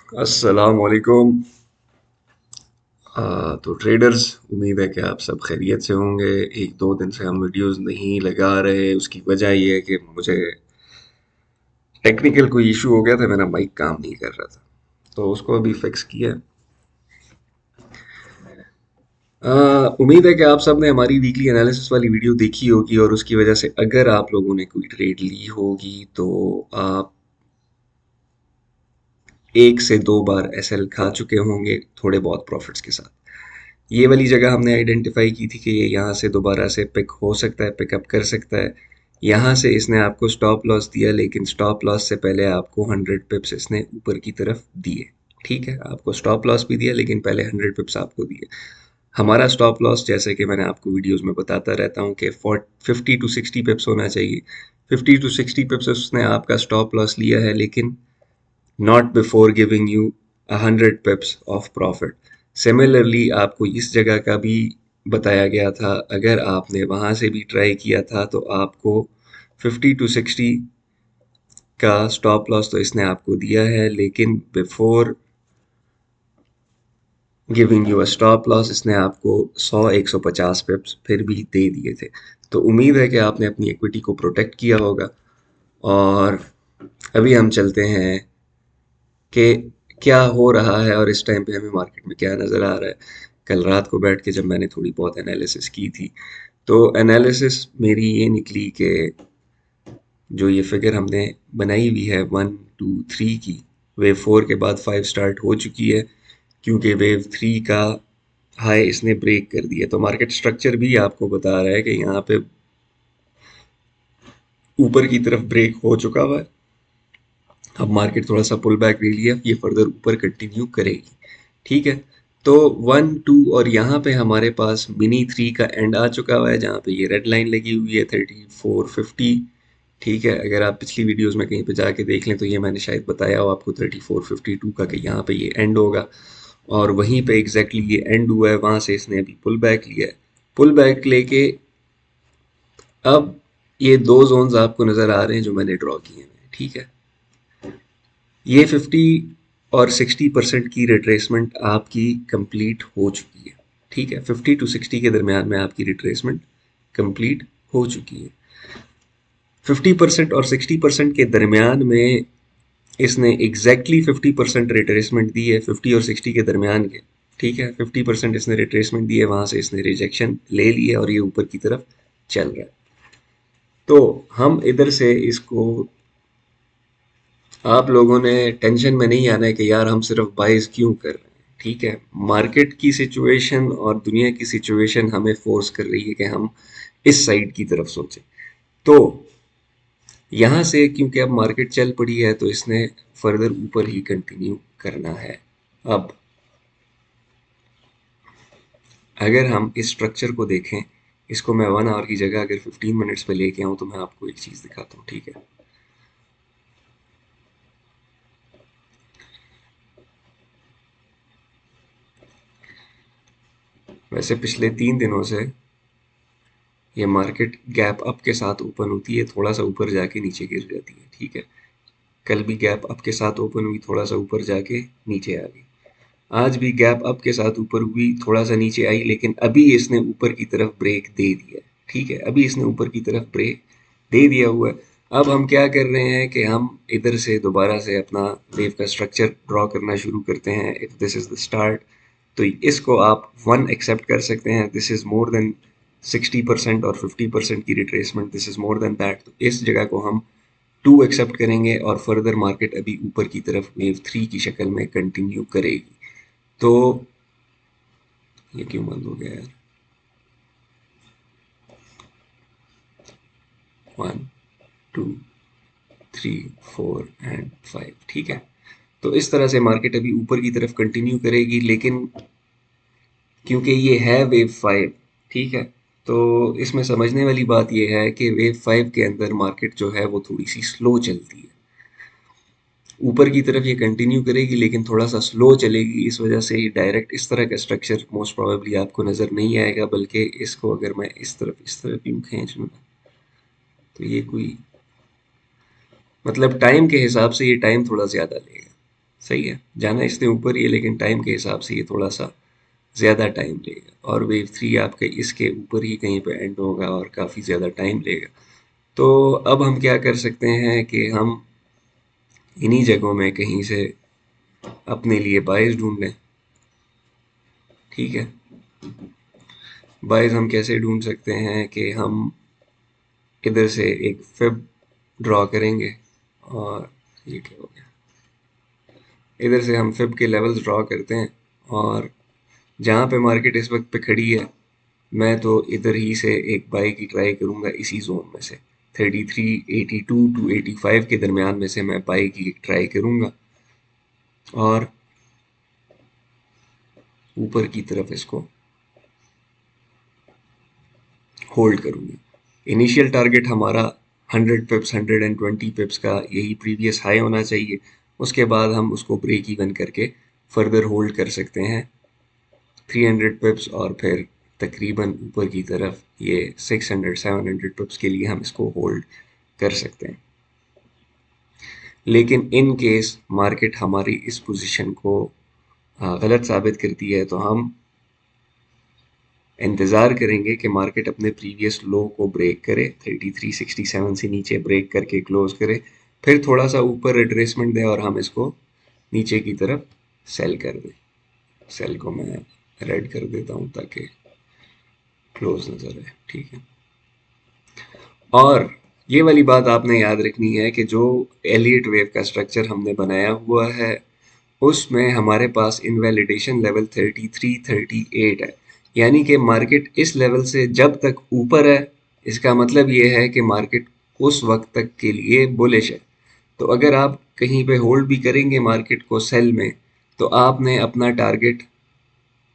अस्सलाम वालेकुम। तो ट्रेडर्स, उम्मीद है कि आप सब खैरियत से होंगे। एक दो दिन से हम वीडियोस नहीं लगा रहे, उसकी वजह ये है कि मुझे टेक्निकल कोई इशू हो गया था, मेरा माइक काम नहीं कर रहा था, तो उसको अभी फिक्स किया। उम्मीद है कि आप सब ने हमारी वीकली एनालिसिस वाली वीडियो देखी होगी, और उसकी वजह से अगर आप लोगों ने कोई ट्रेड ली होगी तो आप एक से दो बार एसएल खा चुके होंगे थोड़े बहुत प्रॉफिट्स के साथ। ये वाली जगह हमने आइडेंटिफाई की थी कि ये यहाँ से दोबारा से पिक हो सकता है, पिकअप कर सकता है। यहाँ से इसने आपको स्टॉप लॉस दिया, लेकिन स्टॉप लॉस से पहले आपको 100 पिप्स इसने ऊपर की तरफ दिए। ठीक है, आपको स्टॉप लॉस भी दिया, लेकिन पहले 100 पिप्स आपको दिए। हमारा स्टॉप लॉस, जैसे कि मैंने आपको वीडियोस में बताता रहता हूँ कि 50 to 60 पिप्स होना चाहिए। 50 to 60 पिप्स उसने आपका स्टॉप लॉस लिया है, लेकिन not before giving you 100 पिप्स of profit. Similarly आपको इस जगह का भी बताया गया था, अगर आपने वहां से भी ट्राई किया था तो आपको 50 to 60 का स्टॉप लॉस तो इसने आपको दिया है, लेकिन before giving you a stop loss इसने आपको 100-150 पिप्स फिर भी दे दिए थे। तो उम्मीद है कि आपने अपनी इक्विटी को प्रोटेक्ट किया होगा। और अभी हम चलते हैं कि क्या हो रहा है और इस टाइम पे हमें मार्केट में क्या नज़र आ रहा है। कल रात को बैठ के जब मैंने थोड़ी बहुत एनालिसिस की थी, तो एनालिसिस मेरी ये निकली कि जो ये फिगर हमने बनाई हुई है 1 2 3 की, वेव 4 के बाद 5 स्टार्ट हो चुकी है, क्योंकि वेव 3 का हाई इसने ब्रेक कर दिया। तो मार्केट स्ट्रक्चर भी आपको बता रहा है कि यहाँ पे ऊपर की तरफ ब्रेक हो चुका हुआ है। अब मार्केट थोड़ा सा पुल बैक ले लिया, ये फर्दर ऊपर कंटिन्यू करेगी। ठीक है, तो 1 2 और यहाँ पे हमारे पास मिनी 3 का एंड आ चुका हुआ है, जहाँ पे ये रेड लाइन लगी हुई है 3450। ठीक है, अगर आप पिछली वीडियोस में कहीं पे जाके देख लें तो ये मैंने शायद बताया हो आपको 3452 का, कि यहाँ पे ये एंड होगा। और वहीं पे एग्जैक्टली ये एंड हुआ है, वहां से इसने अभी पुल बैक लिया है। पुल बैक लेके अब ये दो जोन्स आपको नजर आ रहे हैं जो मैंने ड्रॉ किए हैं। ठीक है, ये 50 और 60% की रिट्रेसमेंट आपकी कंप्लीट हो चुकी है। ठीक है, 50 to 60 के दरमियान में आपकी रिट्रेसमेंट कंप्लीट हो चुकी है। 50% और 60% के दरमियान में इसने एग्जैक्टली 50% रिट्रेसमेंट दी है, 50 और 60 के दरमियान के। ठीक है, 50% इसने रिट्रेसमेंट दी है, वहां से इसने रिजेक्शन ले लिया और ये ऊपर की तरफ चल रहा है। तो हम इधर से इसको, आप लोगों ने टेंशन में नहीं आना है कि यार हम सिर्फ बाइज क्यों कर रहे हैं। ठीक है, मार्केट की सिचुएशन और दुनिया की सिचुएशन हमें फोर्स कर रही है कि हम इस साइड की तरफ सोचें। तो यहाँ से क्योंकि अब मार्केट चल पड़ी है, तो इसने फर्दर ऊपर ही कंटिन्यू करना है। अब अगर हम इस स्ट्रक्चर को देखें, इसको मैं 1 आवर की जगह अगर 15 मिनट्स पे लेके आऊँ तो मैं आपको एक चीज़ दिखाता हूँ। ठीक है, वैसे पिछले 3 दिनों से ये मार्केट गैप अप के साथ ओपन होती है, थोड़ा सा ऊपर जाके नीचे गिर जाती है। ठीक है, कल भी गैप अप के साथ ओपन हुई, थोड़ा सा ऊपर जाके नीचे आ गई। आज भी गैप अप के साथ ऊपर हुई, थोड़ा सा नीचे आई, लेकिन अभी इसने ऊपर की तरफ ब्रेक दे दिया है। ठीक है, अभी इसने ऊपर की तरफ ब्रेक दे दिया हुआ है। अब हम क्या कर रहे हैं कि हम इधर से दोबारा से अपना वेव का स्ट्रक्चर ड्रॉ करना शुरू करते हैं। If this is the start, तो इसको आप 1 एक्सेप्ट कर सकते हैं। दिस इज मोर देन 60% और 50% की retracement, this is more than that. तो इस जगह को हम 2 एक्सेप्ट करेंगे और फर्दर मार्केट अभी ऊपर की तरफ वेव 3 की शक्ल में कंटिन्यू करेगी। तो ये क्यों बंद हो गया यार? 1 2 3 4 एंड 5। ठीक है, तो इस तरह से मार्केट अभी ऊपर की तरफ कंटिन्यू करेगी, लेकिन क्योंकि ये है वेव 5। ठीक है, तो इसमें समझने वाली बात ये है कि वेव 5 के अंदर मार्केट जो है वो थोड़ी सी स्लो चलती है। ऊपर की तरफ ये कंटिन्यू करेगी, लेकिन थोड़ा सा स्लो चलेगी। इस वजह से डायरेक्ट इस तरह का स्ट्रक्चर मोस्ट प्रोबेबली आपको नज़र नहीं आएगा, बल्कि इसको अगर मैं इस तरफ यूँ खींच लूँ तो ये कोई, मतलब टाइम के हिसाब से ये टाइम थोड़ा ज़्यादा लेगा। सही है, जाना इसने ऊपर ही है, लेकिन टाइम के हिसाब से ये थोड़ा सा ज़्यादा टाइम लेगा, और वेव 3 आपके इसके ऊपर ही कहीं पे एंड होगा और काफ़ी ज़्यादा टाइम लेगा। तो अब हम क्या कर सकते हैं कि हम इन्हीं जगहों में कहीं से अपने लिए बायस ढूंढ लें। ठीक है, बायस हम कैसे ढूंढ सकते हैं कि हम इधर से एक फिब ड्रॉ करेंगे, और ये क्या हो गया, इधर से हम फिब के लेवल्स ड्रॉ करते हैं, और जहाँ पे मार्केट इस वक्त पे खड़ी है, मैं तो इधर ही से एक बाई की ट्राई करूंगा, इसी जोन में से 3382 टू 85 के दरमियान में से मैं बाई की ट्राई करूंगा, और ऊपर की तरफ इसको होल्ड करूंगा। इनिशियल टारगेट हमारा 100 पिप्स 120 पिप्स का यही प्रीवियस हाई होना चाहिए, उसके बाद हम उसको ब्रेक इवन करके फर्दर होल्ड कर सकते हैं 300 पिप्स, और फिर तकरीबन ऊपर की तरफ ये 600 700 पिप्स के लिए हम इसको होल्ड कर सकते हैं। लेकिन इन केस मार्केट हमारी इस पोजीशन को गलत साबित करती है, तो हम इंतज़ार करेंगे कि मार्केट अपने प्रीवियस लो को ब्रेक करे, 3367 से नीचे ब्रेक करके क्लोज करे, फिर थोड़ा सा ऊपर रिट्रेसमेंट दे और हम इसको नीचे की तरफ सेल कर दें। सेल को मैं रेड कर देता हूँ ताकि क्लोज नज़र आए। ठीक है, और ये वाली बात आपने याद रखनी है कि जो एलियट वेव का स्ट्रक्चर हमने बनाया हुआ है, उसमें हमारे पास इनवैलिडेशन लेवल 33 38 है, यानी कि मार्केट इस लेवल से जब तक ऊपर है, इसका मतलब ये है कि मार्केट उस वक्त तक के लिए बुलिश है। तो अगर आप कहीं पे होल्ड भी करेंगे मार्केट को सेल में, तो आपने अपना टारगेट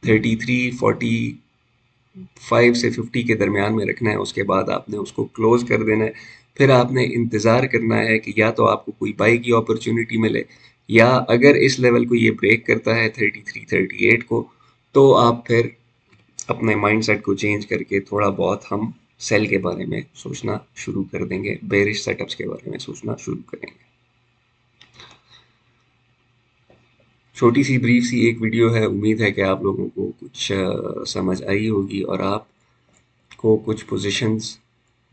33 45 से 50 के दरमियान में रखना है, उसके बाद आपने उसको क्लोज कर देना है। फिर आपने इंतज़ार करना है कि या तो आपको कोई बाई की अपॉर्चुनिटी मिले, या अगर इस लेवल को ये ब्रेक करता है 33 38 को, तो आप फिर अपने माइंडसेट को चेंज करके थोड़ा बहुत हम सेल के बारे में सोचना शुरू कर देंगे, बेरिश सेटअप्स के बारे में सोचना शुरू करेंगे। छोटी सी ब्रीफ सी एक वीडियो है, उम्मीद है कि आप लोगों को कुछ समझ आई होगी, और आपको कुछ पोजीशंस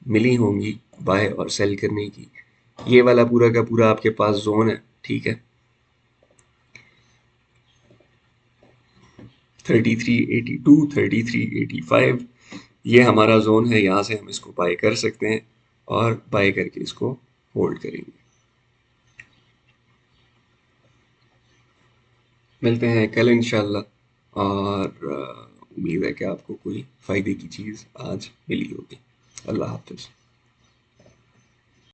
मिली होंगी बाय और सेल करने की। ये वाला पूरा का पूरा आपके पास जोन है। ठीक है, 3382 3385 ये हमारा जोन है, यहाँ से हम इसको बाय कर सकते हैं और बाय करके इसको होल्ड करेंगे। मिलते हैं कल इंशाल्लाह, और उम्मीद है कि आपको कोई फ़ायदे की चीज़ आज मिली होगी। अल्लाह हाफ़िज़।